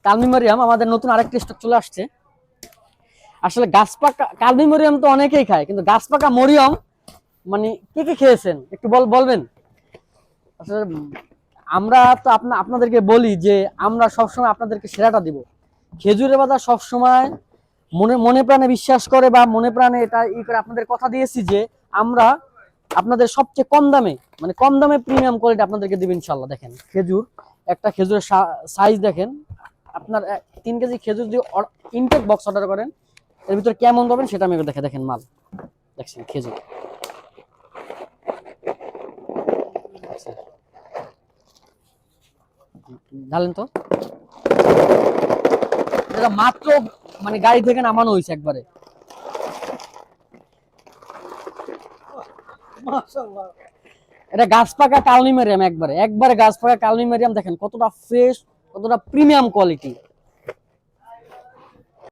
কালমি মরিয়াম আমাদের নতুন আরেকটা স্টক চলে আসছে। আসলে গাছ পাকা কালমি মরিয়াম তো অনেকেই খায়, কিন্তু গাছ পাকা মরিয়ম মানে কে কে খেয়েছেন একটু বলবেন। আসলে আমরা তো আপনাদেরকে বলি যে আমরা সবসময় আপনাদেরকে সেরাটা দিব। খেজুরের বাজার সবসময় মনে মনে প্রাণে বিশ্বাস করে বা মনে প্রাণে এটা করে আপনাদের কথা দিয়েছি যে আমরা আপনাদের সবচেয়ে কম দামে, মানে কম দামে প্রিমিয়াম কোয়ালিটি আপনাদেরকে দেব ইনশাল্লাহ। দেখেন খেজুর, একটা খেজুরের সাইজ দেখেন। আপনার 3 কেজি খেজুর যদি ইনটেক বক্স অর্ডার করেন, এর ভিতরে কেমন পাবেন সেটা আমি দেখেন মাল দেখছেন খেজুর জানেন তো, এটা মাত্র মানে গাড়ি থেকে নামানো হয়েছে একবারে। মাশাআল্লাহ, এটা গাছ পাকা কালমি মরিয়াম, একবারে গাছ পাকা কালমি মরিয়াম। দেখেন কতটা ফ্রেশ, কতটা প্রিমিয়াম কোয়ালিটি।